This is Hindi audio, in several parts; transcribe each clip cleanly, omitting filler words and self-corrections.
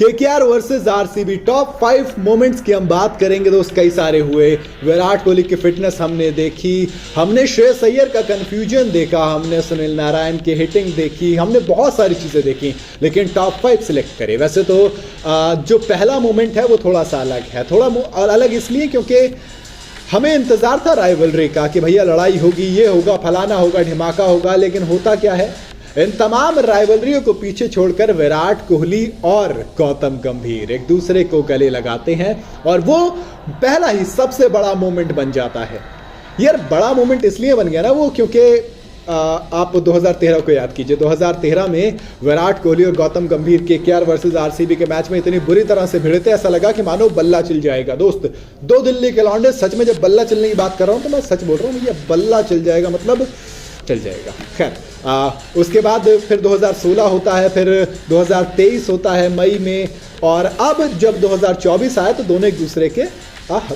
KKR versus RCB top 5 moments की हम बात करेंगे दोस्त। कई सारे हुए। विराट कोहली की फिटनेस हमने देखी, हमने श्रेयस अय्यर का कंफ्यूजन देखा, हमने सुनील नारायण की हिटिंग देखी, हमने बहुत सारी चीज़ें देखी, लेकिन टॉप 5 सिलेक्ट करें। वैसे तो जो पहला मोमेंट है वो थोड़ा सा अलग है, थोड़ा अलग इसलिए क्योंकि हमें इंतज़ार था राइवलरी का कि भैया लड़ाई होगी, ये होगा, फलाना होगा, ढिमाका होगा, लेकिन होता क्या है, इन तमाम राइवलरियों को पीछे छोड़कर विराट कोहली और गौतम गंभीर एक दूसरे को गले लगाते हैं और वो पहला ही सबसे बड़ा मोमेंट बन जाता है। यार बड़ा मोमेंट इसलिए बन गया ना वो, क्योंकि आप 2013 को याद कीजिए। 2013 में विराट कोहली और गौतम गंभीर केकेआर वर्सेस आरसीबी के मैच में इतनी बुरी तरह से भिड़े थे, ऐसा लगा कि मानो बल्ला चल जाएगा। दोस्त, दो दिल्ली के लौंडे, सच में जब बल्ला चलने की बात कर रहा हूं तो मैं सच बोल रहा हूं, ये बल्ला चल जाएगा मतलब चल जाएगा। खैर, उसके बाद फिर 2016 होता है, फिर 2023 होता है मई में, और अब जब 2024 आया तो दोनों एक दूसरे के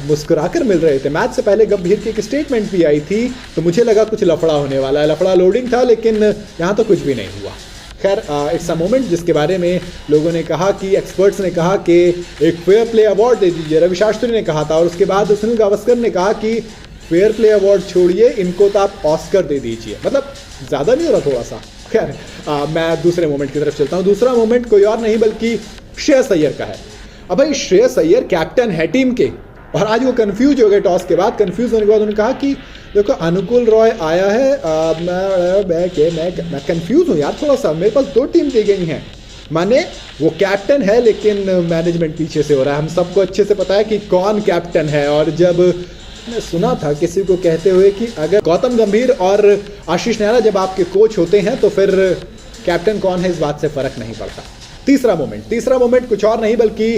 मुस्कुराकर मिल रहे थे। मैच से पहले गंभीर की एक स्टेटमेंट भी आई थी तो मुझे लगा कुछ लफड़ा होने वाला है, लफड़ा लोडिंग था, लेकिन यहाँ तो कुछ भी नहीं हुआ। खैर, इट्स अ मोमेंट जिसके बारे में लोगों ने कहा कि एक्सपर्ट्स ने कहा कि एक फेयर प्ले अवार्ड दे दीजिए। रवि शास्त्री ने कहा था, और उसके बाद सुनील गावस्कर ने कहा कि फेयर प्ले अवार्ड छोड़िए, इनको तो आप ऑस्कर दे दीजिए। मतलब ज़्यादा नहीं हो रहा थोड़ा सा। खैर, मैं दूसरे मोमेंट की तरफ चलता हूँ। दूसरा मोमेंट कोई और नहीं बल्कि श्रेयस अय्यर का है। अब भाई श्रेयस अय्यर कैप्टन है टीम के, और आज वो कंफ्यूज हो गए टॉस के बाद। कंफ्यूज होने के बाद उन्होंने कहा कि देखो अनुकूल रॉय आया है, मैं कंफ्यूज हूँ यार थोड़ा सा, मेरे पास 2 टीम दी गई हैं। माने वो कैप्टन है लेकिन मैनेजमेंट पीछे से हो रहा है। हम सबको अच्छे से पता है कि कौन कैप्टन है, और जब मैं सुना था किसी को कहते हुए कि अगर गौतम गंभीर और आशीष नेहरा जब आपके कोच होते हैं तो फिर कैप्टन कौन है इस बात से फर्क नहीं पड़ता। तीसरा मोमेंट कुछ और नहीं बल्कि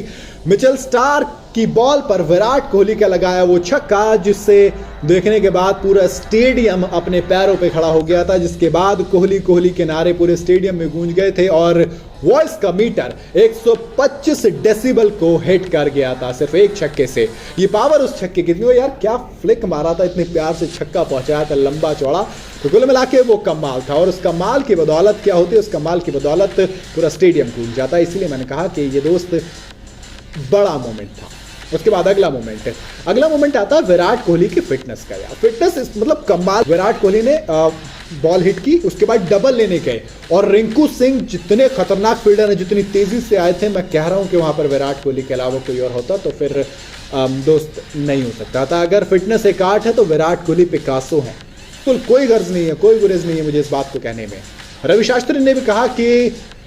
मिचेल स्टार्क की बॉल पर विराट कोहली का लगाया वो छक्का, जिससे देखने के बाद पूरा स्टेडियम अपने पैरों पे खड़ा हो गया था, जिसके बाद कोहली के नारे पूरे स्टेडियम में गूंज गए थे और वॉइस का मीटर 125 डेसिबल को हिट कर गया था सिर्फ एक छक्के से। ये पावर उस छक्के की थी, यार क्या फ्लिक मारा था, इतने प्यार से छक्का पहुंचाया था, लंबा चौड़ा, तो कुल मिला के वो कमाल था। और उस कमाल की बदौलत क्या होती है, उस कमाल की बदौलत पूरा स्टेडियम गूंज जाता है। इसलिए मैंने कहा कि ये दोस्त बड़ा मोमेंट था। उसके बाद अगला मोमेंट आता है विराट कोहली की फिटनेस का। यार फिटनेस मतलब कमाल। विराट कोहली ने बॉल हिट की, उसके बाद डबल लेने गए, और रिंकू सिंह जितने खतरनाक फील्डर हैं, जितनी तेजी से आए थे, मैं कह रहा हूं कि वहां पर विराट कोहली के अलावा कोई और होता तो फिर दोस्त नहीं हो सकता था। अगर फिटनेस एक आर्ट है तो विराट कोहली पिकासो है। तो कोई गर्ज नहीं है, कोई गुरेज नहीं है मुझे इस बात को कहने में। रवि शास्त्री ने भी कहा कि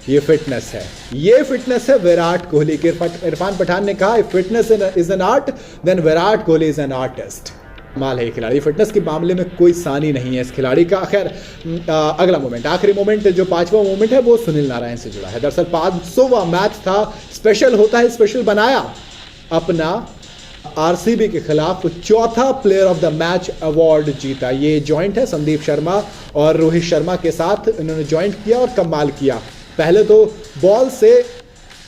ये फिटनेस है विराट कोहली की। इरफान पठान ने कहा if fitness is an art then Virat Kohli is an artist. माल है खिलाड़ी, फिटनेस के मामले में कोई सानी नहीं है इस खिलाड़ी का। खैर, अगला मोमेंट, आखिरी मोमेंट, जो 5वां मोमेंट है वो सुनील नारायण से जुड़ा है। दरअसल 500वां मैच था, स्पेशल होता है, स्पेशल बनाया अपना आरसीबी के खिलाफ, चौथा player of the match award जीता। ये जॉइंट है, संदीप शर्मा और रोहित शर्मा के साथ इन्होंने जॉइंट किया और कमाल किया। पहले तो बॉल से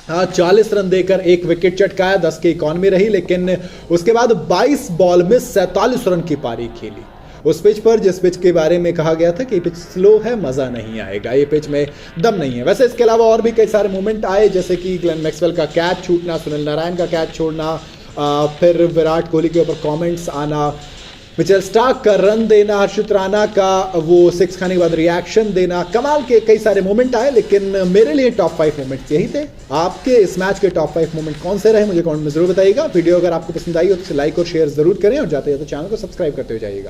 40 रन देकर एक विकेट चटकाया, 10 की इकॉनमी रही, लेकिन उसके बाद 22 बॉल में 47 रन की पारी खेली उस पिच पर, जिस पिच के बारे में कहा गया था कि पिच स्लो है, मजा नहीं आएगा, ये पिच में दम नहीं है। वैसे इसके अलावा और भी कई सारे मोमेंट आए, जैसे कि ग्लेन मैक्सवेल का कैच छूटना, सुनील नारायण का कैच छोड़ना, फिर विराट कोहली के ऊपर कमेंट्स आना, मिचेल स्टार्क का रन देना, हर्षित राणा का वो 6 खाने के बाद रिएक्शन देना, कमाल के कई सारे मोमेंट आए। लेकिन मेरे लिए टॉप 5 मोमेंट्स यही थे। आपके इस मैच के टॉप 5 मोमेंट कौन से रहे मुझे कमेंट में जरूर बताइएगा। वीडियो अगर आपको पसंद आई हो तो लाइक और शेयर जरूर करें, और जाते जाते चैनल को सब्सक्राइब करते हुए जाइएगा।